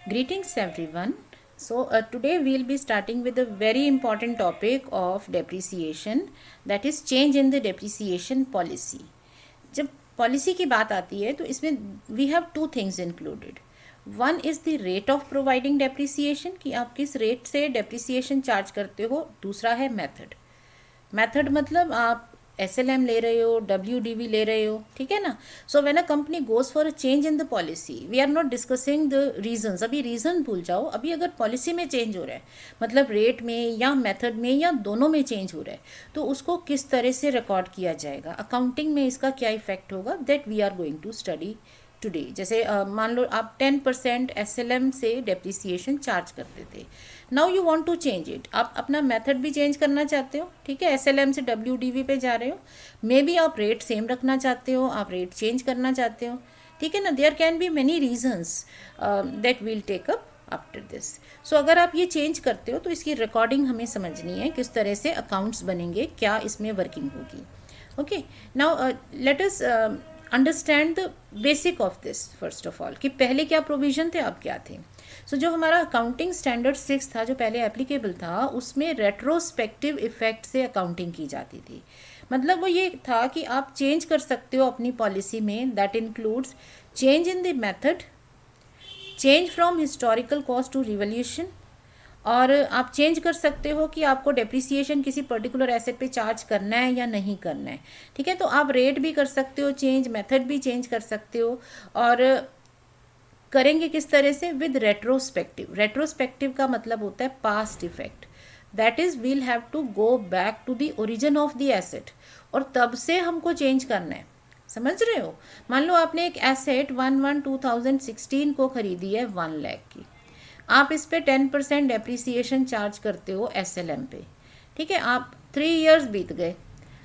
Greetings everyone. Today we'll be starting with a very important topic of depreciation, that is change in the depreciation policy. जब policy की बात आती है तो इसमें we have two things included. One is the rate of providing depreciation, कि आप किस रेट से डेप्रिसिएशन चार्ज करते हो. दूसरा है मेथड. मेथड मतलब आप SLM ले रहे हो, WDV ले रहे हो, ठीक है ना. So when a company goes for a change in the policy, we are not discussing the reasons. अभी रीज़न भूल जाओ. अभी अगर पॉलिसी में चेंज हो रहा है, मतलब रेट में या मेथड में या दोनों में चेंज हो रहा है, तो उसको किस तरह से रिकॉर्ड किया जाएगा, अकाउंटिंग में इसका क्या इफेक्ट होगा, that we are going to study today. जैसे मान लो आप 10% SLM से डेप्रिसिएशन चार्ज करते थे. Now you want to change it. आप अपना मेथड भी चेंज करना चाहते हो, ठीक है. SLM से WDV पे जा रहे हो. मे बी आप रेट सेम रखना चाहते हो, आप रेट चेंज करना चाहते हो, ठीक है ना. There can be many reasons that we'll take up after this. So अगर आप ये चेंज करते हो तो इसकी रिकॉर्डिंग हमें समझनी है, किस तरह से अकाउंट्स बनेंगे, क्या इसमें वर्किंग होगी. Okay, now let us understand the basic of this first of all, कि पहले क्या प्रोविजन थे, अब क्या थे. सो जो हमारा अकाउंटिंग स्टैंडर्ड 6 था, जो पहले एप्लीकेबल था, उसमें रेट्रोस्पेक्टिव इफेक्ट से अकाउंटिंग की जाती थी. मतलब वो ये था कि आप चेंज कर सकते हो अपनी पॉलिसी में. That includes change in the method, change from historical cost to revolution, और आप चेंज कर सकते हो कि आपको डेप्रिसिएशन किसी पर्टिकुलर एसेट पे चार्ज करना है या नहीं करना है, ठीक है. तो आप रेट भी कर सकते हो चेंज, मेथड भी चेंज कर सकते हो. और करेंगे किस तरह से, विद रेट्रोस्पेक्टिव. रेट्रोस्पेक्टिव का मतलब होता है past effect. That is we'll have to go back to the origin of the asset, और तब से हमको चेंज करना है. समझ रहे हो. मान लो आपने एक एसेट 1/1/2016 को खरीदी है 1 लाख की. आप इस पे 10% डेप्रिसिएशन चार्ज करते हो SLM पे, ठीक है. आप 3 इयर्स बीत गए,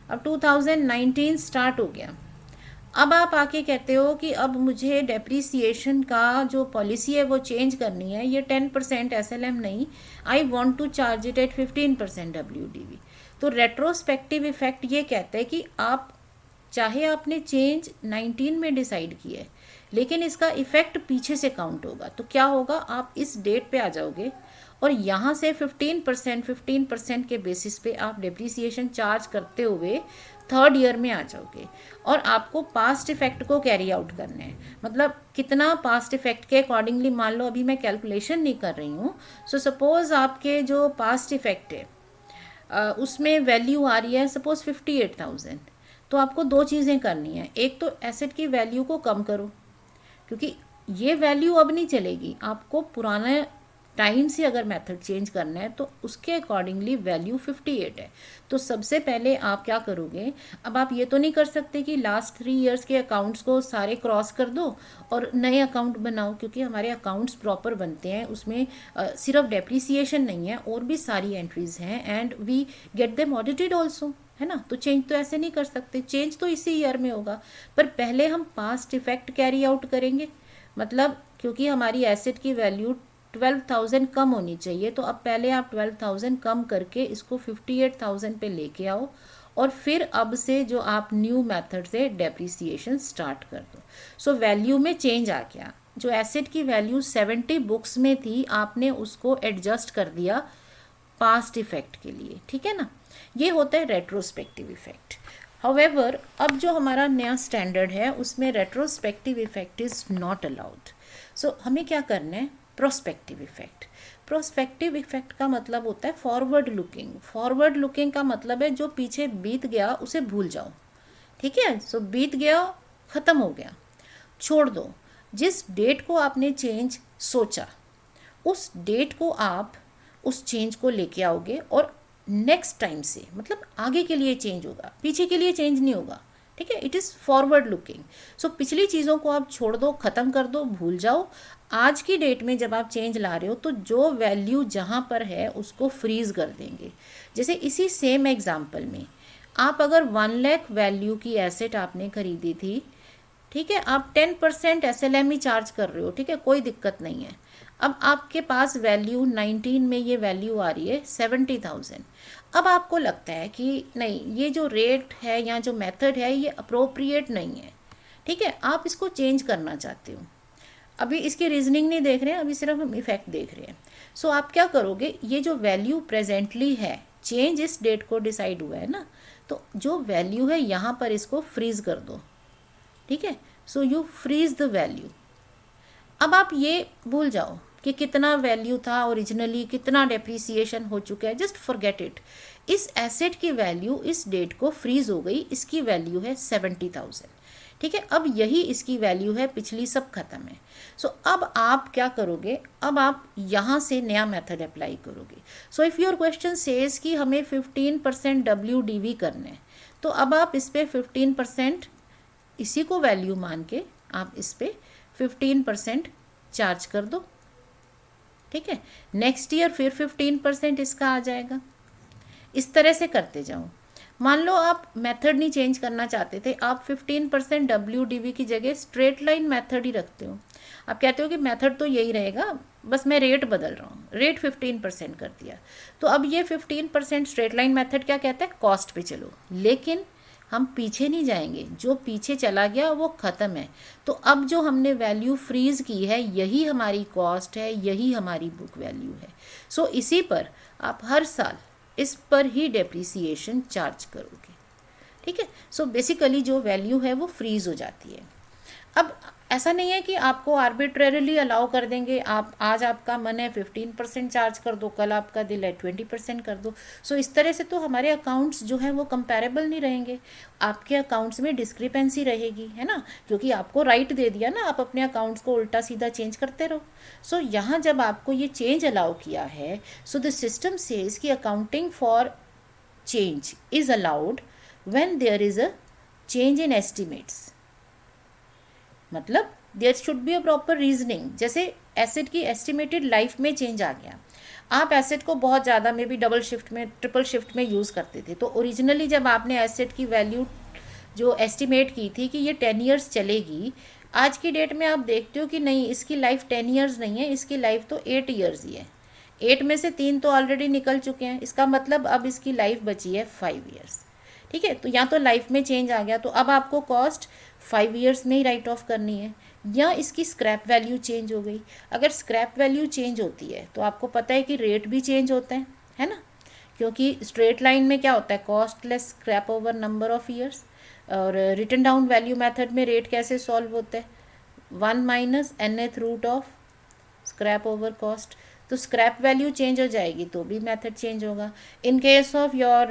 अब 2019 स्टार्ट हो गया. अब आप आके कहते हो कि अब मुझे डेप्रिसिएशन का जो पॉलिसी है वो चेंज करनी है, ये 10% SLM नहीं, I want to charge it at 15% WDV. तो रेट्रोस्पेक्टिव इफेक्ट ये कहते हैं कि आप चाहे आपने चेंज 19 में डिसाइड किया है, लेकिन इसका इफेक्ट पीछे से काउंट होगा. तो क्या होगा, आप इस डेट पे आ जाओगे और यहाँ से 15% के बेसिस पे आप डेप्रिसिएशन चार्ज करते हुए 3rd ईयर में आ जाओगे, और आपको पास्ट इफेक्ट को कैरी आउट करना है. मतलब कितना पास्ट इफेक्ट के अकॉर्डिंगली, मान लो अभी मैं कैलकुलेशन नहीं कर रही हूँ. सो सपोज आपके जो पास्ट इफेक्ट है उसमें वैल्यू आ रही है सपोज 58,000. तो आपको दो चीज़ें करनी है. एक तो एसेट की वैल्यू को कम करो, क्योंकि ये वैल्यू अब नहीं चलेगी. आपको पुराना टाइम से अगर मेथड चेंज करना है तो उसके अकॉर्डिंगली वैल्यू 58 है. तो सबसे पहले आप क्या करोगे, अब आप ये तो नहीं कर सकते कि लास्ट 3 इयर्स के अकाउंट्स को सारे क्रॉस कर दो और नए अकाउंट बनाओ, क्योंकि हमारे अकाउंट्स प्रॉपर बनते हैं, उसमें सिर्फ डेप्रिसिएशन नहीं है, और भी सारी एंट्रीज हैं, and we get them audited also, है ना. तो चेंज तो ऐसे नहीं कर सकते, चेंज तो इसी ईयर में होगा. पर पहले हम पास्ट इफेक्ट कैरी आउट करेंगे. मतलब क्योंकि हमारी एसेट की वैल्यू 12,000 कम होनी चाहिए, तो अब पहले आप 12,000 कम करके इसको 58,000 पे लेके आओ, और फिर अब से जो आप न्यू मेथड से डेप्रिसिएशन स्टार्ट कर दो. सो वैल्यू में चेंज आ गया. जो एसेट की वैल्यू 70 बुक्स में थी, आपने उसको एडजस्ट कर दिया पास्ट इफेक्ट के लिए, ठीक है ना. ये होता है रेट्रोस्पेक्टिव इफेक्ट. हाउएवर अब जो हमारा नया स्टैंडर्ड है उसमें retrospective effect is not allowed. So हमें क्या करना है, प्रोस्पेक्टिव इफेक्ट. प्रोस्पेक्टिव इफेक्ट का मतलब होता है फॉरवर्ड लुकिंग. फॉरवर्ड लुकिंग का मतलब है जो पीछे बीत गया उसे भूल जाओ, ठीक है. सो बीत गया, ख़त्म हो गया, छोड़ दो. जिस डेट को आपने चेंज सोचा, उस डेट को आप उस चेंज को लेके आओगे, और नेक्स्ट टाइम से मतलब आगे के लिए चेंज होगा, पीछे के लिए चेंज नहीं होगा, ठीक है. It is forward looking. So पिछली चीज़ों को आप छोड़ दो, ख़त्म कर दो, भूल जाओ. आज की डेट में जब आप चेंज ला रहे हो तो जो वैल्यू जहाँ पर है उसको फ्रीज़ कर देंगे. जैसे इसी सेम एग्जाम्पल में आप अगर 1 लाख वैल्यू की एसेट आपने खरीदी थी, ठीक है, आप 10% SLM ही चार्ज कर रहे हो, ठीक है, कोई दिक्कत नहीं है. अब आपके पास वैल्यू 19 में ये वैल्यू आ रही है 70,000. अब आपको लगता है कि नहीं, ये जो रेट है या जो मेथड है ये अप्रोप्रिएट नहीं है, ठीक है, आप इसको चेंज करना चाहते हो. अभी इसकी रीजनिंग नहीं देख रहे हैं, अभी सिर्फ हम इफेक्ट देख रहे हैं। सो आप क्या करोगे, ये जो वैल्यू प्रेजेंटली है, चेंज इस डेट को डिसाइड हुआ है ना, तो जो वैल्यू है यहाँ पर इसको फ्रीज कर दो, ठीक है। So you freeze the value. अब आप ये भूल जाओ कि कितना वैल्यू था ओरिजिनली, कितना डेप्रिसिएशन हो चुका है, जस्ट फॉरगेट इट। इस एसेट की वैल्यू इस डेट को फ्रीज हो गई, इसकी वैल्यू है 70,000, ठीक है। अब यही इसकी वैल्यू है, पिछली सब खत्म है। सो अब आप क्या करोगे, अब आप यहाँ से नया मेथड अप्लाई करोगे। So if your question says कि हमें 15% WDV करना है, तो अब आप इस पर 15% इसी को वैल्यू मान के आप इस पर 15% चार्ज कर दो, ठीक है। नेक्स्ट ईयर फिर 15% इसका आ जाएगा। इस तरह से करते जाओ। मान लो आप मेथड नहीं चेंज करना चाहते थे, आप 15% WDV की जगह स्ट्रेट लाइन मेथड ही रखते हो। आप कहते हो कि मेथड तो यही रहेगा, बस मैं रेट बदल रहा हूँ, रेट 15% कर दिया। तो अब ये 15% स्ट्रेट लाइन मेथड क्या कहता है, कॉस्ट पे चलो। लेकिन हम पीछे नहीं जाएंगे, जो पीछे चला गया वो ख़त्म है। तो अब जो हमने वैल्यू फ्रीज की है, यही हमारी कॉस्ट है, यही हमारी बुक वैल्यू है। सो इसी पर आप हर साल इस पर ही डेप्रिसिएशन चार्ज करोगे, ठीक है। सो बेसिकली जो वैल्यू है वो फ्रीज हो जाती है। अब ऐसा नहीं है कि आपको आर्बिट्रेरली अलाउ कर देंगे, आप आज आपका मन है 15% चार्ज कर दो, कल आपका दिल है 20% कर दो। सो इस तरह से तो हमारे अकाउंट्स जो हैं वो कंपैरेबल नहीं रहेंगे, आपके अकाउंट्स में डिस्क्रिपेंसी रहेगी, है ना, क्योंकि आपको राइट दे दिया ना, आप अपने अकाउंट्स को उल्टा सीधा चेंज करते रहो। सो यहाँ जब आपको ये चेंज अलाउ किया है, सो द सिस्टम सेज कि accounting for change is allowed when there is a change in estimates. मतलब there should be a proper reasoning. जैसे एसेट की एस्टिमेटेड लाइफ में चेंज आ गया, आप एसेट को बहुत ज़्यादा मे बी डबल शिफ्ट में, ट्रिपल शिफ्ट में यूज़ करते थे, तो ओरिजिनली जब आपने एसेट की वैल्यू जो एस्टिमेट की थी कि ये 10 ईयर्स चलेगी, आज की डेट में आप देखते हो कि नहीं, इसकी लाइफ 10 ईयर्स नहीं है, इसकी लाइफ तो 8 ईयर्स ही है। 8 में से 3 तो ऑलरेडी निकल चुके हैं, इसका मतलब अब इसकी लाइफ बची है 5 ईयर्स, ठीक है। तो या तो लाइफ में चेंज आ गया, तो अब आपको कॉस्ट 5 ईयर्स में ही राइट ऑफ करनी है, या इसकी स्क्रैप वैल्यू चेंज हो गई। अगर स्क्रैप वैल्यू चेंज होती है तो आपको पता है कि रेट भी चेंज होता है ना, क्योंकि स्ट्रेट लाइन में क्या होता है, cost less scrap over number of years. और रिटन डाउन वैल्यू मेथड में रेट कैसे सॉल्व होता है, 1 minus nth root of scrap over cost. तो स्क्रैप वैल्यू चेंज हो जाएगी तो भी मेथड चेंज होगा। इन केस ऑफ योर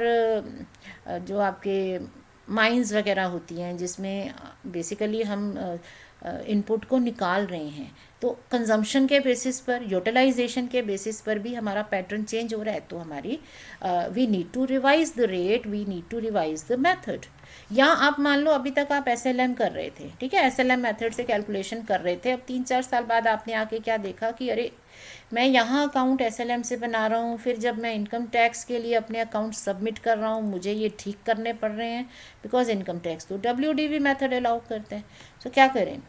जो आपके माइंस वगैरह होती हैं, जिसमें बेसिकली हम इनपुट को निकाल रहे हैं, तो कंजम्पशन के बेसिस पर, यूटिलाइजेशन के बेसिस पर भी हमारा पैटर्न चेंज हो रहा है, तो हमारी we need to revise the rate, we need to revise the method. या आप मान लो अभी तक आप SLM कर रहे थे, ठीक है, SLM मेथड से कैलकुलेशन कर रहे थे, अब 3-4 साल बाद आपने आके क्या देखा कि अरे मैं यहाँ अकाउंट SLM से बना रहा हूँ, फिर जब मैं इनकम टैक्स के लिए अपने अकाउंट सबमिट कर रहा हूँ मुझे ये ठीक करने पड़ रहे हैं, बिकॉज इनकम टैक्स तो WDV मेथड अलाउ करते हैं। तो क्या करें,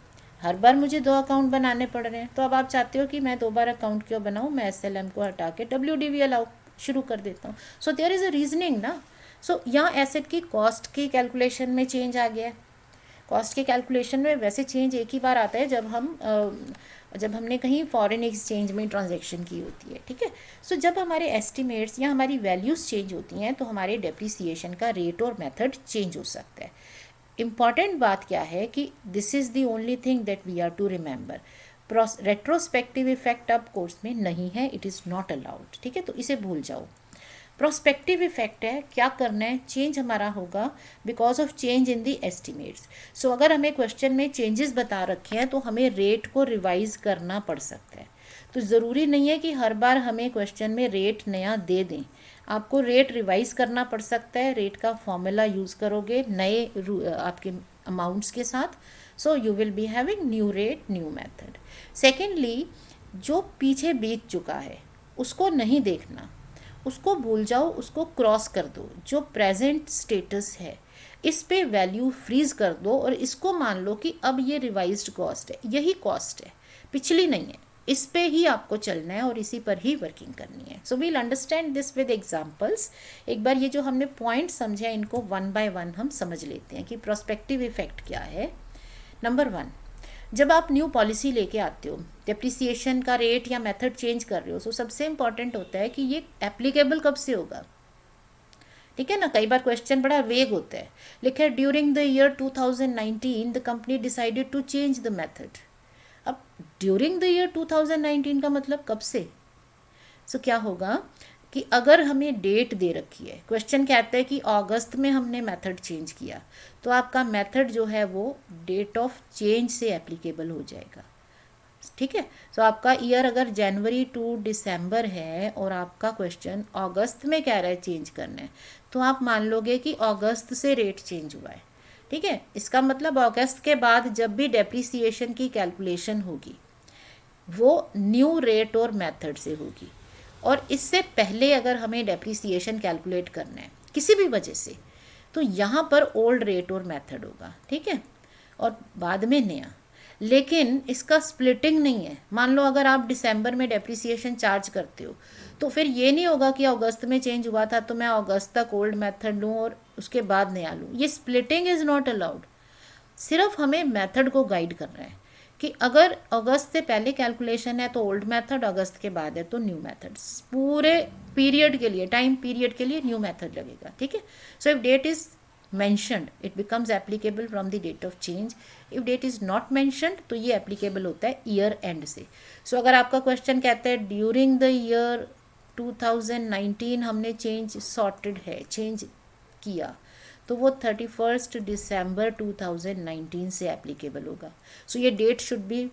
हर बार मुझे 2 अकाउंट बनाने पड़ रहे हैं। तो अब आप चाहते हो कि मैं 2 बार अकाउंट क्यों बनाऊँ, मैं SLM को हटा के WDV अलाउ शुरू कर देता हूँ। So there is a reasoning ना। सो यहाँ एसेट की कॉस्ट की कैलकुलेशन में चेंज आ गया है। कॉस्ट के कैलकुलेशन में वैसे चेंज एक ही बार आता है जब हमने कहीं फॉरेन एक्सचेंज में ट्रांजैक्शन की होती है, ठीक है। सो जब हमारे एस्टिमेट्स या हमारी वैल्यूज़ चेंज होती हैं तो हमारे डेप्रिसिएशन का रेट और मेथड चेंज हो सकता है। इम्पॉर्टेंट बात क्या है कि this is the only thing that we are to remember, retrospective effect अब कोर्स में नहीं है, इट इज़ नॉट अलाउड, ठीक है, तो इसे भूल जाओ। प्रोस्पेक्टिव इफेक्ट है, क्या करना है, चेंज हमारा होगा because of change in the estimates. So अगर हमें क्वेश्चन में चेंजेस बता रखे हैं तो हमें रेट को रिवाइज करना पड़ सकता है। तो ज़रूरी नहीं है कि हर बार हमें क्वेश्चन में रेट नया दे दें, आपको रेट रिवाइज करना पड़ सकता है। रेट का फॉर्मूला यूज़ करोगे नए आपके अमाउंट्स के साथ, so you will be having new rate, new method. Secondly, जो पीछे बीत चुका है उसको नहीं देखना, उसको भूल जाओ, उसको क्रॉस कर दो। जो प्रेजेंट स्टेटस है इस पे वैल्यू फ्रीज कर दो और इसको मान लो कि अब ये रिवाइज्ड कॉस्ट है, यही कॉस्ट है, पिछली नहीं है, इस पे ही आपको चलना है और इसी पर ही वर्किंग करनी है। So we'll understand this with examples. एक बार ये जो हमने पॉइंट समझे इनको 1 बाय 1 हम समझ लेते हैं कि प्रोस्पेक्टिव इफेक्ट क्या है। नंबर 1, जब आप न्यू पॉलिसी लेके आते हो, डेप्रिसिएशन का रेट या मेथड चेंज कर रहे हो, तो सबसे इम्पॉर्टेंट होता है कि ये एप्लीकेबल कब से होगा। ठीक है ना, कई बार क्वेश्चन बड़ा वेग होता है, लिखा है during the year 2019 the company decided to change the method. अब ड्यूरिंग द ईयर 2019 का मतलब कब से? सो क्या होगा कि अगर हमें डेट दे रखी है, क्वेश्चन कहता है कि अगस्त में हमने मेथड चेंज किया, तो आपका मेथड जो है वो डेट ऑफ चेंज से एप्लीकेबल हो जाएगा। ठीक है, तो आपका ईयर अगर जनवरी टू दिसंबर है और आपका क्वेश्चन अगस्त में कह रहा है चेंज करना है, तो आप मान लोगे कि अगस्त से रेट चेंज हुआ है। ठीक है, इसका मतलब अगस्त के बाद जब भी डेप्रिसिएशन की कैलकुलेशन होगी वो न्यू रेट और मेथड से होगी, और इससे पहले अगर हमें डेप्रिसिएशन कैलकुलेट करना है किसी भी वजह से, तो यहाँ पर ओल्ड रेट और मेथड होगा। ठीक है, और बाद में नया। लेकिन इसका स्प्लिटिंग नहीं है। मान लो अगर आप दिसंबर में डेप्रिसिएशन चार्ज करते हो, तो फिर ये नहीं होगा कि अगस्त में चेंज हुआ था तो मैं अगस्त तक ओल्ड मेथड लूँ और उसके बाद नया लूँ। ये स्प्लिटिंग इज़ नॉट अलाउड। सिर्फ हमें मेथड को गाइड कर रहा है कि अगर अगस्त से पहले कैलकुलेशन है तो ओल्ड मेथड, अगस्त के बाद है तो न्यू मेथड। पूरे पीरियड के लिए, टाइम पीरियड के लिए न्यू मेथड लगेगा। ठीक है, so if date is mentioned it becomes applicable from the date of change. if date is not mentioned तो ये applicable होता है ईयर एंड से। सो अगर आपका क्वेश्चन कहता है ड्यूरिंग द ईयर 2019 हमने चेंज सॉर्टेड है, चेंज किया, तो वो 31 दिसंबर 2019 से एप्लीकेबल होगा। सो ये date should be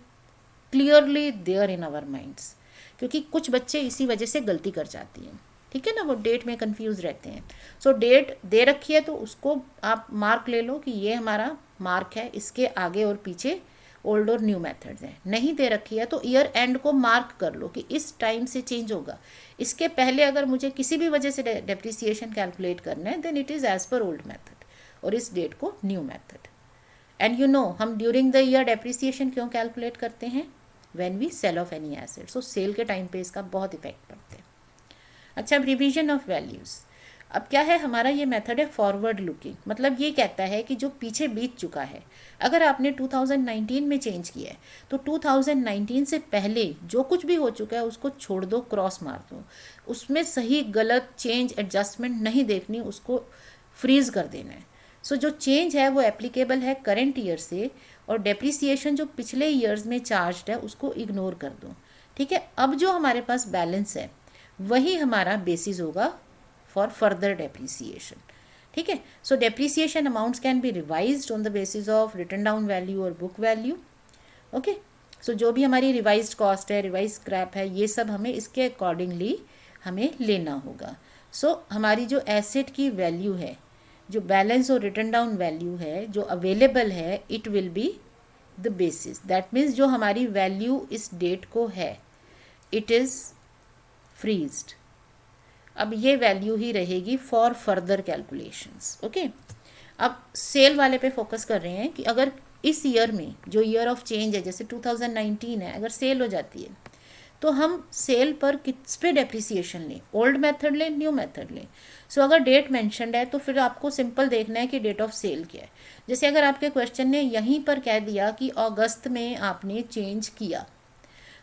clearly there in our minds, क्योंकि कुछ बच्चे इसी वजह से गलती कर जाती हैं। ठीक है ना, वो डेट में कंफ्यूज रहते हैं। सो डेट दे रखी है तो उसको आप मार्क ले लो कि ये हमारा मार्क है, इसके आगे और पीछे ओल्ड और न्यू मेथड्स हैं। नहीं दे रखी है तो ईयर एंड को मार्क कर लो कि इस टाइम से चेंज होगा। इसके पहले अगर मुझे किसी भी वजह से डेप्रिसिएशन कैलकुलेट करना है then it is as per old method, और इस डेट को new method. And you know हम ड्यूरिंग द ईयर डेप्रिसिएशन क्यों कैलकुलेट करते हैं? When we sell off any asset. So sale के टाइम पे इसका बहुत इफेक्ट पड़ता है। अच्छा, रिवीजन ऑफ वैल्यूज़। अब क्या है, हमारा ये मेथड है फॉरवर्ड लुकिंग। मतलब ये कहता है कि जो पीछे बीत चुका है, अगर आपने 2019 में चेंज किया है तो 2019 से पहले जो कुछ भी हो चुका है उसको छोड़ दो, क्रॉस मार दो। उसमें सही गलत चेंज एडजस्टमेंट नहीं देखनी, उसको फ्रीज कर देना है। सो जो चेंज है वो एप्लीकेबल है करंट ईयर से, और डेप्रिसिएशन जो पिछले ईयर्स में चार्ज है उसको इग्नोर कर दो। ठीक है, अब जो हमारे पास बैलेंस है वही हमारा बेसिस होगा फॉर फर्दर डेप्रिसिएशन। ठीक है, so depreciation amounts can be revised on the basis of written down value और बुक वैल्यू। ओके, सो जो भी हमारी रिवाइज्ड कॉस्ट है, रिवाइज स्क्रैप है, ये सब हमें इसके अकॉर्डिंगली हमें लेना होगा। सो हमारी जो एसेट की वैल्यू है, जो बैलेंस और रिटन डाउन वैल्यू है जो अवेलेबल है, it will be the basis. That means जो हमारी वैल्यू इस डेट को है इट इज़ फ्रीज्ड। अब ये वैल्यू ही रहेगी फॉर फर्दर कैलकुलेशंस। ओके, अब सेल वाले पे फोकस कर रहे हैं कि अगर इस ईयर में जो ईयर ऑफ चेंज है, जैसे 2019 है, अगर सेल हो जाती है तो हम सेल पर किस पे डेप्रिसिएशन लें? ओल्ड मेथड लें, न्यू मेथड लें? सो अगर डेट मेंशन्ड है तो फिर आपको सिंपल देखना है कि डेट ऑफ सेल क्या है। जैसे अगर आपके क्वेश्चन ने यहीं पर कह दिया कि अगस्त में आपने चेंज किया,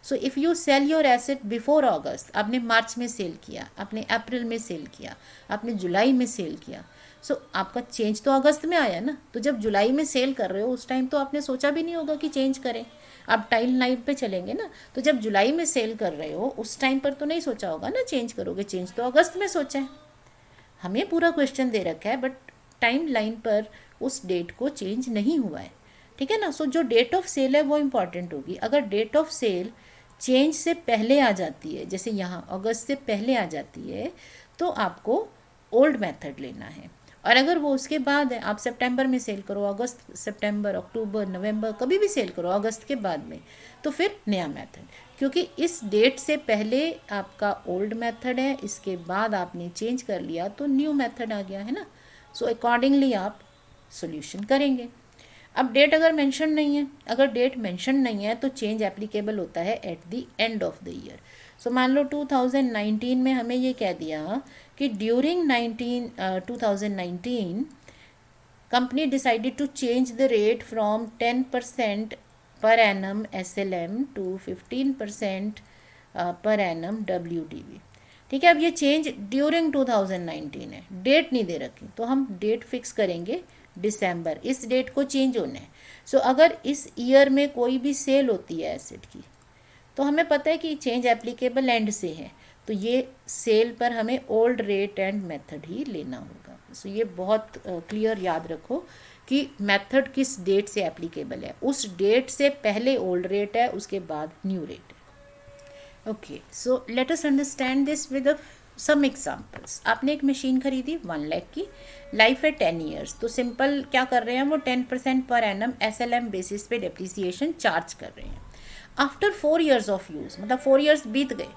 so if you sell your asset before August, आपने मार्च में सेल किया, आपने अप्रैल में सेल किया, आपने जुलाई में सेल किया, सो आपका चेंज तो अगस्त में आया ना। तो जब जुलाई में सेल कर रहे हो उस टाइम तो आपने सोचा भी नहीं होगा कि चेंज करें। आप टाइम लाइन पे चलेंगे ना, तो जब जुलाई में सेल कर रहे हो उस टाइम पर तो नहीं सोचा होगा ना चेंज करोगे, चेंज तो अगस्त में सोचा है। हमें पूरा क्वेश्चन दे रखा है बट टाइम लाइन पर उस डेट को चेंज नहीं हुआ है। ठीक है ना, सो जो डेट ऑफ सेल है वो इम्पॉर्टेंट होगी। अगर डेट ऑफ सेल चेंज से पहले आ जाती है, जैसे यहाँ अगस्त से पहले आ जाती है, तो आपको ओल्ड मेथड लेना है। और अगर वो उसके बाद है, आप सितंबर में सेल करो, अगस्त, सितंबर, अक्टूबर, नवंबर, कभी भी सेल करो अगस्त के बाद में, तो फिर नया मेथड। क्योंकि इस डेट से पहले आपका ओल्ड मेथड है, इसके बाद आपने चेंज कर लिया तो न्यू मेथड आ गया है ना। सो अकॉर्डिंगली आप सोल्यूशन करेंगे। अब डेट अगर मेंशन नहीं है, अगर डेट मेंशन नहीं है तो चेंज एप्लीकेबल होता है at the end of the year. So मान लो 2019 में हमें ये कह दिया कि during 2019 company decided to change the rate from 10% per annum SLM to 15% per annum WDV। ठीक है, अब ये चेंज ड्यूरिंग 2019 है, डेट नहीं दे रखी, तो हम डेट फिक्स करेंगे दिसंबर, इस डेट को चेंज होना है। सो अगर इस ईयर में कोई भी सेल होती है एसेट की, तो हमें पता है कि चेंज एप्लीकेबल एंड से है, तो ये सेल पर हमें ओल्ड रेट एंड मेथड ही लेना होगा। सो ये बहुत क्लियर याद रखो कि मेथड किस डेट से एप्लीकेबल है, उस डेट से पहले ओल्ड रेट है, उसके बाद न्यू रेट है। Okay, so let us understand this with some examples. आपने एक मशीन खरीदी 1 लाख की, लाइफ है 10 ईयर्स, तो सिंपल क्या कर रहे हैं वो 10% पर एनम SLM बेसिस पे डेप्रिसिएशन चार्ज कर रहे हैं। आफ्टर 4 ईयर्स ऑफ यूज़, मतलब 4 ईयर्स बीत गए,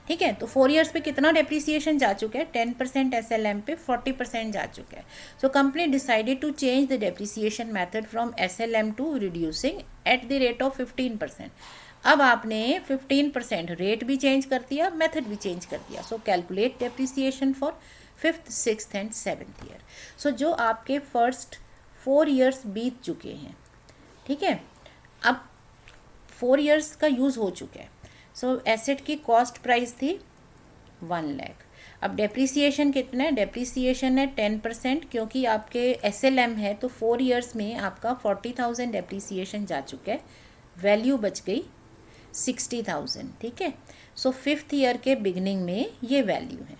ठीक है, तो 4 ईयर्स पे कितना डेप्रिसिएशन जा चुका है, 10% SLM पे 40% जा चुका है। So company decided to change the depreciation method from SLM to reducing at the rate of 15%। अब आपने 15% रेट भी चेंज कर दिया, मेथड भी चेंज कर दिया। So calculate depreciation for 5th, 6th and 7th year. So जो आपके फर्स्ट 4 ईयर्स बीत चुके हैं, ठीक है, अब 4 ईयर्स का यूज़ हो चुका है। सो एसेट की कॉस्ट प्राइस थी 1 लाख, अब डेप्रिसिएशन कितना है, डेप्रिसिएशन है 10%, क्योंकि आपके SLM है तो 4 ईयर्स में आपका 40,000 डेप्रिसिएशन जा चुका है, वैल्यू बच गई 60,000। ठीक है, सो 5th ईयर के बिगनिंग में ये वैल्यू है।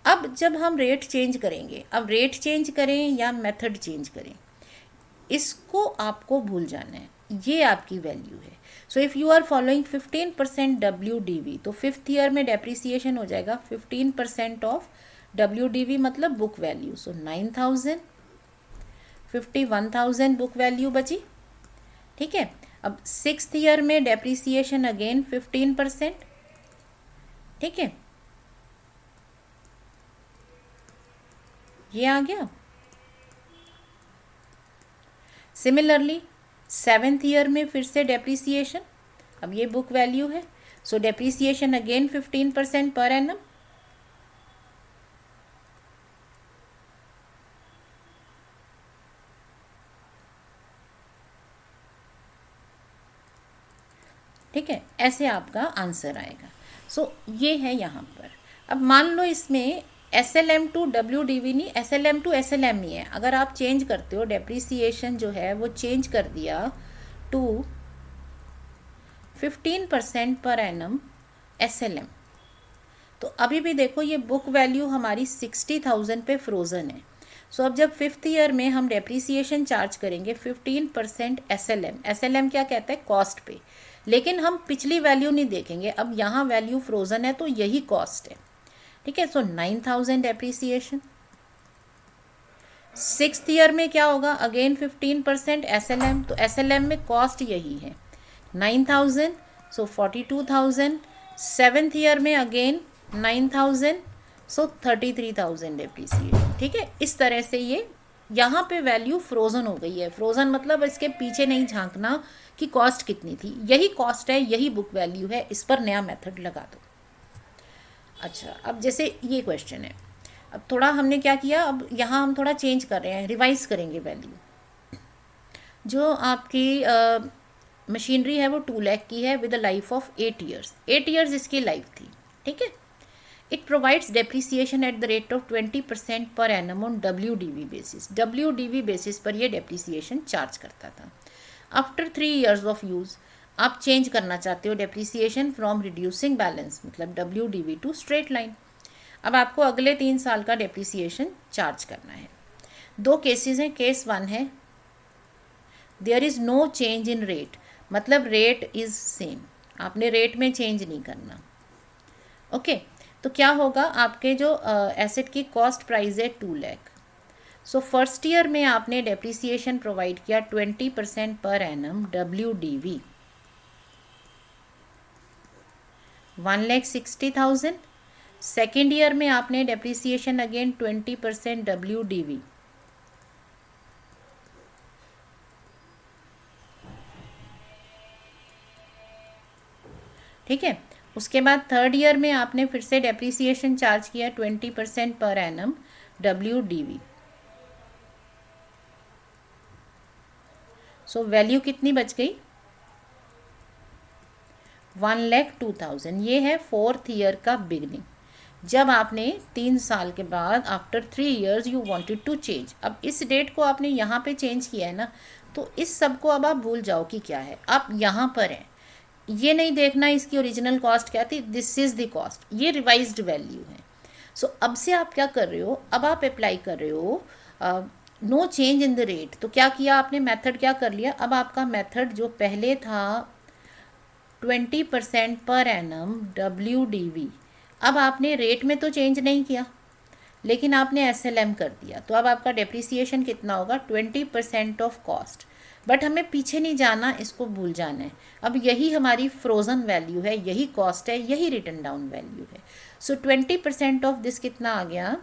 अब जब हम रेट चेंज करेंगे, अब रेट चेंज करें या मेथड चेंज करें, इसको आपको भूल जाना है, ये आपकी वैल्यू है। So if you are following 15% WDV, तो 5th ईयर में डेप्रिसिएशन हो जाएगा 15% ऑफ WDV, मतलब बुक वैल्यू। सो 9,000, 51,000 बुक वैल्यू बची। ठीक है, अब 6th ईयर में डेप्रिसिएशन अगेन 15%। ठीक है, ये आ गया। सिमिलरली 7th ईयर में फिर से डेप्रिसिएशन, अब ये बुक वैल्यू है, so depreciation again 15% per annum. ठीक है, ऐसे आपका आंसर आएगा। सो ये है यहाँ पर। अब मान लो इसमें SLM टू WDV नहीं, SLM टू SLM ही है। अगर आप चेंज करते हो, डेप्रिसिएशन जो है वो चेंज कर दिया टू 15% पर एनम SLM, तो अभी भी देखो ये बुक वैल्यू हमारी 60,000 पे फ्रोज़न है। सो अब जब 5th ईयर में हम डेप्रिसिएशन चार्ज करेंगे 15% SLM क्या कहता है, कॉस्ट पे, लेकिन हम पिछली वैल्यू नहीं देखेंगे, अब यहाँ वैल्यू फ्रोज़न है तो यही कॉस्ट है। ठीक है, सो 9,000 डेप्रिसिएशन। 6th ईयर में क्या होगा, अगेन 15% SLM, तो SLM में कॉस्ट यही है 9,000, सो 42,000। 7th ईयर में अगेन 9,000, सो 33,000 डेप्रिसिएशन। ठीक है, इस तरह से ये यहाँ पे वैल्यू फ्रोज़न हो गई है। फ्रोज़न मतलब इसके पीछे नहीं झांकना कि कॉस्ट कितनी थी, यही कॉस्ट है, यही बुक वैल्यू है, इस पर नया मेथड लगा दो। अच्छा, अब जैसे ये क्वेश्चन है, अब थोड़ा हमने क्या किया, अब यहाँ हम थोड़ा चेंज कर रहे हैं, रिवाइज करेंगे वैल्यू। जो आपकी मशीनरी है वो 2 लाख की है with a life of 8 years. 8 years इसकी लाइफ थी। ठीक है, it provides depreciation eight the rate of 20% per annum on WDV basis. WDV basis पर ये डेप्रिसिएशन चार्ज करता था। आफ्टर 3 ईयर्स ऑफ यूज़ आप चेंज करना चाहते हो डेप्रिसिएशन फ्रॉम रिड्यूसिंग बैलेंस, मतलब WDV टू स्ट्रेट लाइन। अब आपको अगले 3 साल का डेप्रिसिएशन चार्ज करना है। 2 केसेस हैं। केस 1 है there is no change in rate, मतलब रेट इज़ सेम, आपने रेट में चेंज नहीं करना। ओके, तो क्या होगा, आपके जो एसेट की कॉस्ट प्राइस है 2 लाख। सो फर्स्ट ईयर में आपने डेप्रिसिएशन प्रोवाइड किया 20% per annum WDV 1,60,000। Second year में आपने डेप्रिसिएशन अगेन 20% WDV ठीक है, उसके बाद थर्ड ईयर में आपने फिर से डेप्रिसिएशन चार्ज किया 20% per annum WDV। So value कितनी बच गई, 1,02,000, ये है 4th ईयर का बिगनिंग। जब आपने 3 साल के बाद after 3 years you wanted to change, अब इस डेट को आपने यहाँ पे चेंज किया है ना, तो इस सब को अब आप भूल जाओ कि क्या है, आप यहाँ पर हैं। ये नहीं देखना इसकी ओरिजिनल कॉस्ट क्या थी, दिस इज़ द कॉस्ट, ये रिवाइज्ड वैल्यू है। सो अब से आप क्या कर रहे हो, अब आप अप्लाई कर रहे हो no change in the rate. तो क्या किया आपने, मेथड क्या कर लिया, अब आपका मेथड जो पहले था 20% पर एनम WDV, अब आपने रेट में तो चेंज नहीं किया लेकिन आपने SLM कर दिया, तो अब आपका डेप्रिसिएशन कितना होगा, 20% ऑफ कॉस्ट। बट हमें पीछे नहीं जाना, इसको भूल जाना है। अब यही हमारी फ्रोज़न वैल्यू है, यही कॉस्ट है, यही रिटर्न डाउन वैल्यू है। सो 20% ऑफ दिस कितना आ गया,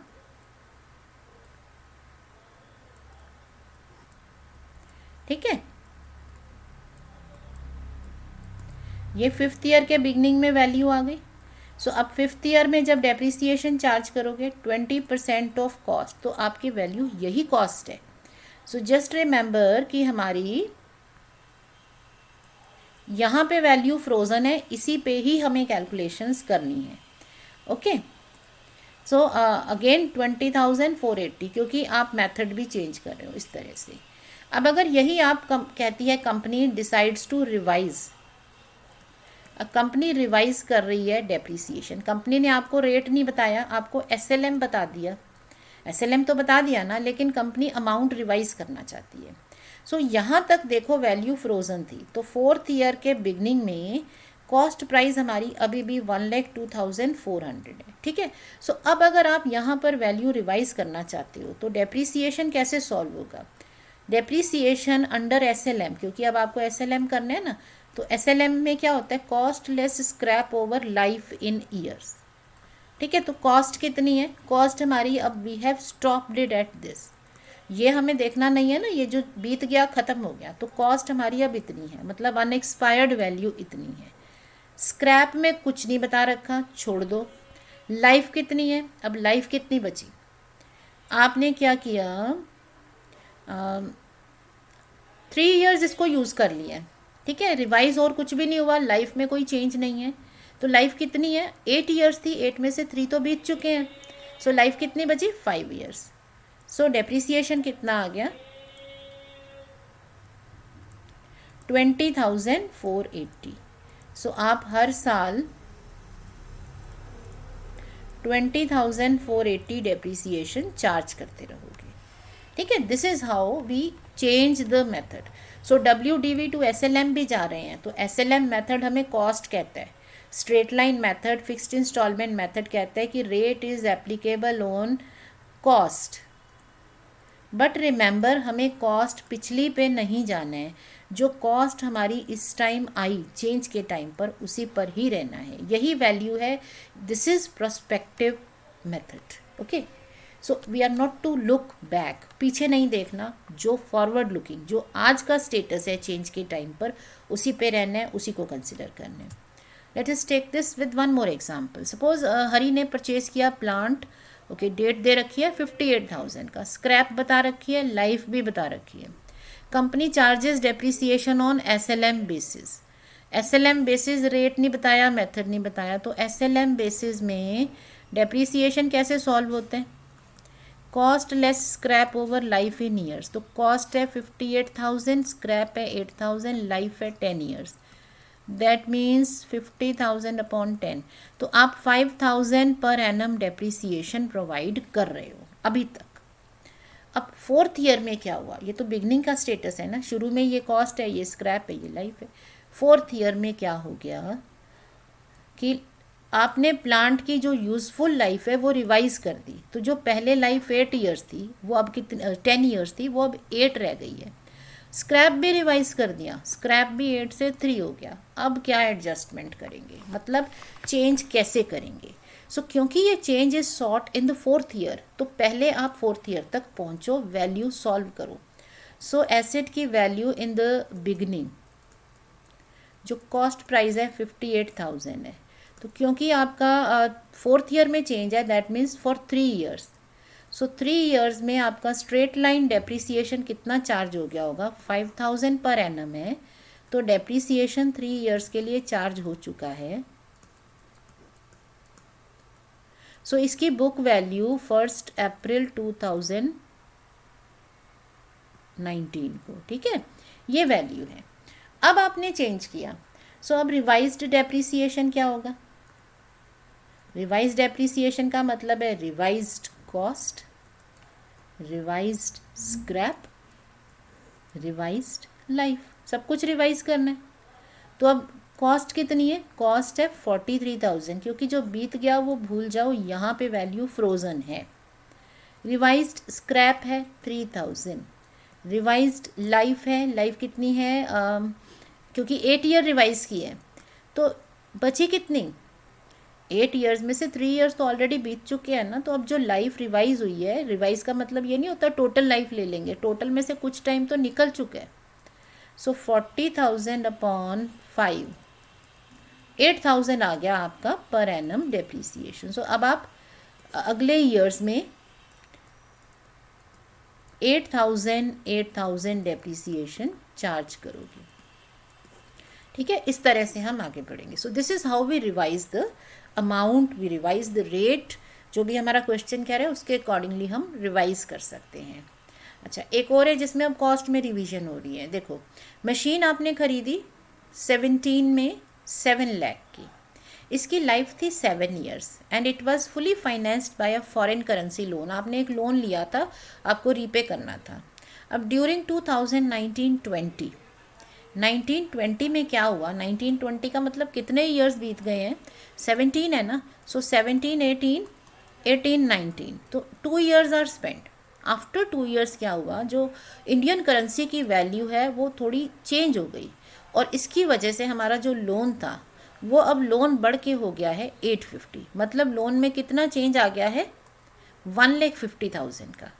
ठीक है। ये 5th ईयर के बिगनिंग में वैल्यू आ गई। सो अब 5th ईयर में जब डेप्रिसिएशन चार्ज करोगे 20% ऑफ कॉस्ट, तो आपकी वैल्यू यही कॉस्ट है। सो जस्ट रिमेंबर कि हमारी यहाँ पे वैल्यू फ्रोज़न है, इसी पे ही हमें कैलकुलेशंस करनी है। ओके, सो अगेन 20,480, क्योंकि आप मेथड भी चेंज कर रहे हो इस तरह से। अब अगर यही आप कहती है company decides to revise, company revise कर रही है डेप्रिसिएशन, कंपनी ने आपको रेट नहीं बताया, आपको SLM बता दिया, SLM तो बता दिया ना, लेकिन कंपनी अमाउंट रिवाइज करना चाहती है। सो यहाँ तक देखो वैल्यू फ्रोज़न थी, तो 4th ईयर के बिगनिंग में कॉस्ट प्राइस हमारी अभी भी 1,02,400 है, ठीक है। सो अब अगर आप यहाँ पर वैल्यू रिवाइज करना चाहते हो तो डेप्रिसिएशन कैसे सॉल्व होगा, डेप्रिसिएशन अंडर SLM, क्योंकि अब आपको SLM करना है ना, तो SLM में क्या होता है, cost less scrap over life in years, ठीक है। तो कॉस्ट कितनी है, कॉस्ट हमारी अब we have stopped it at this, ये हमें देखना नहीं है ना, ये जो बीत गया ख़त्म हो गया, तो कॉस्ट हमारी अब इतनी है, मतलब अनएक्सपायर्ड वैल्यू इतनी है। स्क्रैप में कुछ नहीं बता रखा, छोड़ दो। लाइफ कितनी है, अब लाइफ कितनी बची, आपने क्या किया, 3 ईयर्स इसको यूज़ कर लिया, ठीक है, रिवाइज और कुछ भी नहीं हुआ, लाइफ में कोई चेंज नहीं है। तो लाइफ कितनी है, 8 ईयर्स थी, 8 में से 3 तो बीत चुके हैं। सो लाइफ कितनी बची, 5 ईयर्स। सो डेप्रिसिएशन कितना आ गया, 20,480। सो आप हर साल 20,480 डेप्रिसिएशन चार्ज करते रहोगे, ठीक है। This is how we change the method. So WDV to SLM भी जा रहे हैं, तो SLM मेथड हमें कॉस्ट कहता है, straight line method, fixed installment method कहता है कि rate is applicable on cost. But remember हमें कॉस्ट पिछली पे नहीं जाना है, जो कॉस्ट हमारी इस टाइम आई चेंज के टाइम पर उसी पर ही रहना है, यही वैल्यू है। This is prospective method, okay. So we are not to look back, पीछे नहीं देखना, जो फॉरवर्ड लुकिंग, जो आज का स्टेटस है चेंज के टाइम पर उसी पे रहना है, उसी को कंसिडर करना है। Let us take this with one more example. Suppose Hari ने परचेज किया प्लांट, ओके, डेट दे रखी है 58,000 का, स्क्रैप बता रखी है, लाइफ भी बता रखी है। Company charges depreciation on SLM basis, SLM basis rate नहीं बताया, मेथड नहीं बताया, तो SLM बेसिस में डेप्रिसिएशन कैसे सॉल्व होते हैं, cost less scrap over life in years. तो कॉस्ट है 58,000, स्क्रैप है 8,000, लाइफ है 10 ईयर्स, दैट मीन्स 50,000 अपॉन 10। तो आप 5,000 पर एनम डेप्रिसिएशन प्रोवाइड कर रहे हो अभी तक। अब 4th ईयर में क्या हुआ, ये तो बिगनिंग का स्टेटस है ना, शुरू में ये कॉस्ट है, ये स्क्रैप है, ये लाइफ है। 4th ईयर में क्या हो गया कि आपने प्लांट की जो यूज़फुल लाइफ है वो रिवाइज कर दी, तो जो पहले लाइफ 8 ईयर्स थी वो अब कितनी 10 ईयर्स थी, वो अब 8 रह गई है। स्क्रैप भी रिवाइज कर दिया, स्क्रैप भी 8 से 3 हो गया। अब क्या एडजस्टमेंट करेंगे, मतलब चेंज कैसे करेंगे। सो क्योंकि ये change is sought in the 4th year, तो पहले आप 4th ईयर तक पहुंचो, वैल्यू सॉल्व करो। सो एसेट की वैल्यू इन द बिगनिंग, जो कॉस्ट प्राइस है 58,000 है, तो क्योंकि आपका 4th ईयर में चेंज है, that means for 3 years. So 3 years में आपका स्ट्रेट लाइन डेप्रिसिएशन कितना चार्ज हो गया होगा, 5,000 पर एनम है, तो डेप्रीसिएशन 3 ईयर्स के लिए चार्ज हो चुका है। सो इसकी बुक वैल्यू 1 अप्रैल 2019 को, ठीक है, ये वैल्यू है। अब आपने चेंज किया, सो अब रिवाइज्ड डेप्रीसिएशन क्या होगा? रिवाइज्ड डेप्रीसिएशन का मतलब है revised cost, revised scrap, revised life, सब कुछ रिवाइज करना है। तो अब कॉस्ट कितनी है? कॉस्ट है 43,000, क्योंकि जो बीत गया वो भूल जाओ, यहाँ पे वैल्यू फ्रोजन है। रिवाइज्ड स्क्रैप है 3,000, रिवाइज्ड लाइफ है, लाइफ कितनी है, क्योंकि 8 ईयर रिवाइज की है तो बची कितनी? 8 ईयर्स में से 3 ईयर्स तो ऑलरेडी बीत चुके हैं ना, तो अब जो लाइफ रिवाइज हुई है, रिवाइज का मतलब ये नहीं होता टोटल लाइफ ले लेंगे, टोटल में से कुछ टाइम तो निकल चुका है। सो 40,000 अपॉन 5, 8,000 आ गया आपका पर एनम डेप्रीसिएशन। सो अब आप अगले ईयर्स में 8,000 डेप्रीसिएशन चार्ज करोगे, ठीक है। इस तरह से हम आगे बढ़ेंगे। So this is how we revise the amount, we revise the rate, जो भी हमारा क्वेश्चन कह रहा है उसके अकॉर्डिंगली हम रिवाइज कर सकते हैं। अच्छा, एक और है जिसमें अब कॉस्ट में रिवीजन हो रही है। देखो, मशीन आपने खरीदी 17 में 7 लाख की, इसकी लाइफ थी 7 years and it was fully financed by a foreign currency loan. आपने एक लोन लिया था, आपको रीपे करना था। अब ड्यूरिंग 1920 में क्या हुआ? 1920 का मतलब कितने ईयर्स बीत गए हैं? 17 है ना, सो 17, 18, 19, तो 2 years are spend. After 2 years क्या हुआ? जो इंडियन करेंसी की वैल्यू है वो थोड़ी चेंज हो गई और इसकी वजह से हमारा जो लोन था वो अब लोन बढ़ के हो गया है 850। मतलब लोन में कितना चेंज आ गया है? 1,50,000 का।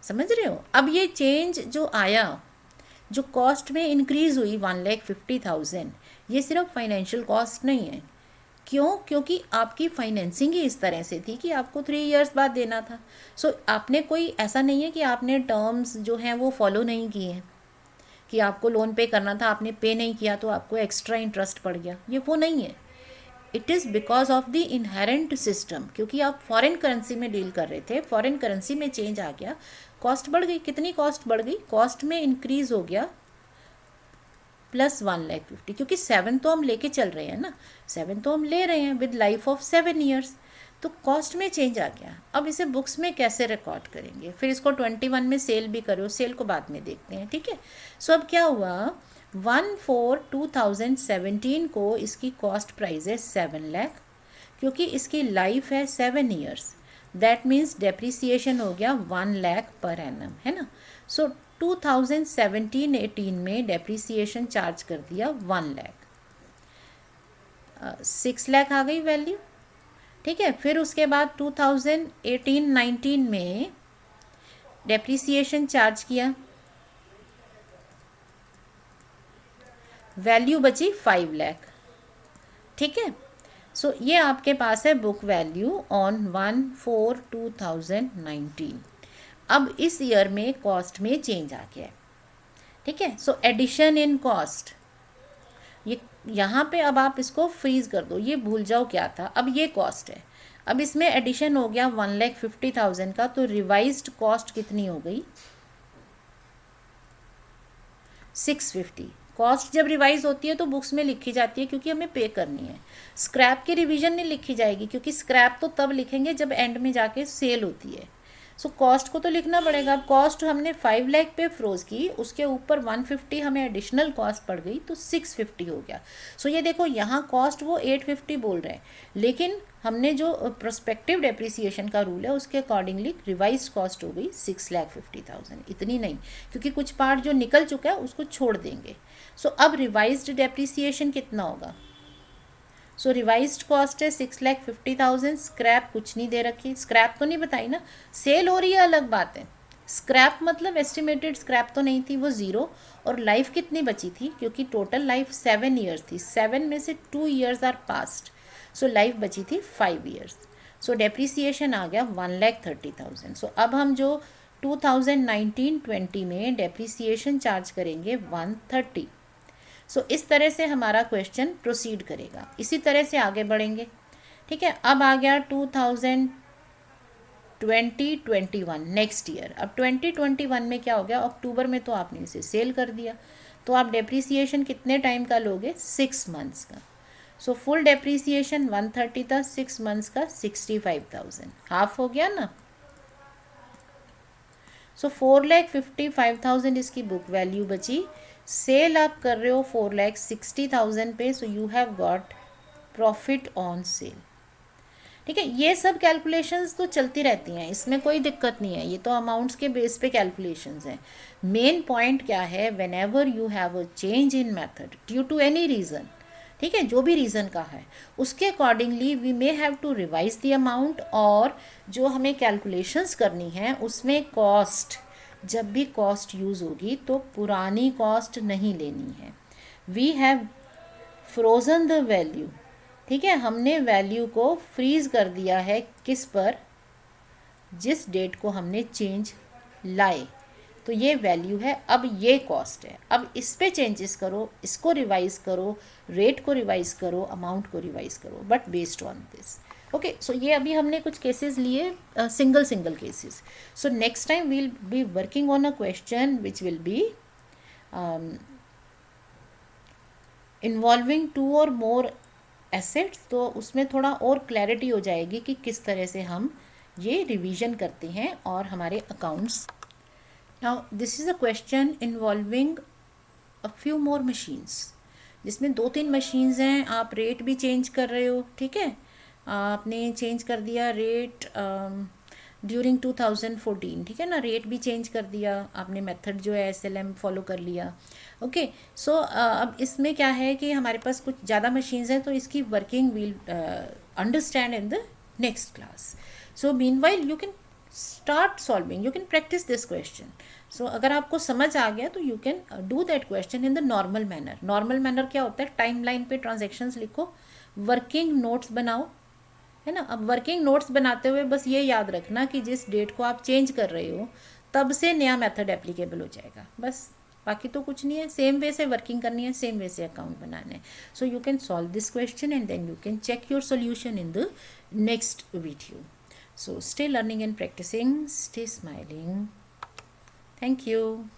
समझ रहे हो? अब ये चेंज जो आया, जो कॉस्ट में इंक्रीज हुई 1,50,000, ये सिर्फ फाइनेंशियल कॉस्ट नहीं है। क्यों? क्योंकि आपकी फाइनेंसिंग ही इस तरह से थी कि आपको 3 ईयर्स बाद देना था। सो आपने कोई ऐसा नहीं है कि आपने टर्म्स जो हैं वो फॉलो नहीं किए हैं, कि आपको लोन पे करना था, आपने पे नहीं किया तो आपको एक्स्ट्रा इंटरेस्ट पड़ गया, ये वो नहीं है। It is because of the inherent system, क्योंकि आप फॉरेन करेंसी में डील कर रहे थे, फॉरेन करेंसी में चेंज आ गया, कॉस्ट बढ़ गई। कितनी कॉस्ट बढ़ गई? कॉस्ट में इंक्रीज हो गया प्लस 1,50,000, क्योंकि 7 तो हम लेके चल रहे हैं ना, 7 तो हम ले रहे हैं विद लाइफ ऑफ 7 ईयर्स, तो कॉस्ट में चेंज आ गया। अब इसे बुक्स में कैसे रिकॉर्ड करेंगे? फिर इसको 21 में सेल भी करो, सेल को बाद में देखते हैं, ठीक है। सो अब क्या हुआ? 1/4/2017 को इसकी कॉस्ट प्राइस है 7 लाख, क्योंकि इसकी लाइफ है 7 ईयर्स, दैट मीन्स डेप्रीसिएशन हो गया 1 लाख पर एनम, है ना। सो 2017-18 में डेप्रीसिएशन चार्ज कर दिया 1 लाख, 6 लाख आ गई वैल्यू, ठीक है। फिर उसके बाद 2018-19 में डेप्रीसिएशन चार्ज किया, वैल्यू बची 5 लाख, ठीक है। सो ये आपके पास है बुक वैल्यू ऑन 1/4/2019। अब इस ईयर में कॉस्ट में चेंज आ गया है, ठीक है। सो एडिशन इन कॉस्ट, ये यहाँ पे अब आप इसको फ्रीज कर दो, ये भूल जाओ क्या था। अब ये कॉस्ट है, अब इसमें एडिशन हो गया 1,50,000 का, तो रिवाइज्ड कॉस्ट कितनी हो गई? 650। कॉस्ट जब रिवाइज होती है तो बुक्स में लिखी जाती है क्योंकि हमें पे करनी है। स्क्रैप की रिवीजन नहीं लिखी जाएगी, क्योंकि स्क्रैप तो तब लिखेंगे जब एंड में जाके सेल होती है। सो कॉस्ट को तो लिखना पड़ेगा। अब कॉस्ट हमने 5 लाख पे फ्रोज की, उसके ऊपर 150 हमें एडिशनल कॉस्ट पड़ गई, तो 650 हो गया। सो ये देखो, यहाँ कॉस्ट वो 850 बोल रहे हैं, लेकिन हमने जो प्रोस्पेक्टिव डेप्रिसिएशन का रूल है उसके अकॉर्डिंगली रिवाइज कॉस्ट हो गई 6,50,000। इतनी नहीं, क्योंकि कुछ पार्ट जो निकल चुका है उसको छोड़ देंगे। सो अब रिवाइज्ड डेप्रिसिएशन कितना होगा? सो रिवाइज्ड कॉस्ट है 6,50,000। स्क्रैप कुछ नहीं दे रखी, स्क्रैप तो नहीं बताई ना, सेल हो रही है अलग बात है। स्क्रैप मतलब एस्टिमेटेड स्क्रैप तो नहीं थी, वो 0। और लाइफ कितनी बची थी? क्योंकि टोटल लाइफ 7 ईयर्स थी, 7 में से 2 years are past, so life बची थी 5 ईयर्स। सो डेप्रिसिएशन आ गया 1,30,000। सो अब हम जो 2019-20 में डेप्रिसिएशन चार्ज करेंगे 130। सो इस तरह से हमारा क्वेश्चन प्रोसीड करेगा, इसी तरह से आगे बढ़ेंगे। ठीक है, अब आ गया 2021 नेक्स्ट ईयर। अब 2021 में क्या हो गया, अक्टूबर में तो आपने इसे सेल कर दिया, तो आप डेप्रीसिएशन कितने टाइम का लोगे, 6 मंथ्स का। सो फुल डेप्रीसिएशन 130 था, 6 मंथ्स का 65,000, हाफ हो गया ना। सो 4,55,000 इसकी बुक वैल्यू बची। सेल आप कर रहे हो 4,60,000 पे, so you have got profit on sale. ठीक है, ये सब कैलकुलेशंस तो चलती रहती हैं, इसमें कोई दिक्कत नहीं है, ये तो अमाउंट्स के बेस पे कैलकुलेशंस हैं। मेन पॉइंट क्या है, whenever you have a change in method due to any reason, ठीक है, जो भी रीज़न का है उसके accordingly we may have to revise the amount, और जो हमें कैलकुलेशंस करनी है उसमें कॉस्ट, जब भी कॉस्ट यूज़ होगी तो पुरानी कॉस्ट नहीं लेनी है। We have frozen the value, ठीक है, हमने वैल्यू को फ्रीज कर दिया है किस पर, जिस डेट को हमने चेंज लाए, तो ये वैल्यू है, अब ये कॉस्ट है, अब इस पे चेंजेस करो, इसको रिवाइज करो, रेट को रिवाइज करो, अमाउंट को रिवाइज करो, but based on this. Okay, so ये अभी हमने कुछ केसेस लिए, single cases. So next time we'll be working on a question which will be involving 2 और मोर एसेट्स, तो उसमें थोड़ा और क्लैरिटी हो जाएगी कि किस तरह से हम ये रिवीजन करते हैं और हमारे accounts. Now this is a question involving a few more machines, जिसमें 2-3 मशीन्स हैं, आप रेट भी चेंज कर रहे हो। ठीक है, आपने चेंज कर दिया रेट ड्यूरिंग 2014, ठीक है ना, रेट भी चेंज कर दिया आपने, मेथड जो है SLM फॉलो कर लिया। ओके, सो अब इसमें क्या है कि हमारे पास कुछ ज़्यादा मशीन्स हैं, तो इसकी working we'll understand in the next class. So meanwhile you can start solving, you can practice this question. So अगर आपको समझ आ गया तो you can do that question in the normal manner. Normal manner क्या होता है, टाइमलाइन पे ट्रांजेक्शन्स लिखो, वर्किंग नोट्स बनाओ, है ना। अब वर्किंग नोट्स बनाते हुए बस ये याद रखना कि जिस डेट को आप चेंज कर रहे हो तब से नया मेथड एप्लीकेबल हो जाएगा, बस, बाकी तो कुछ नहीं है। सेम वे से वर्किंग करनी है, सेम वे से अकाउंट बनाना है। So you can solve this question and then you can check your solution in the next video. So stay learning and practicing, stay smiling. Thank you.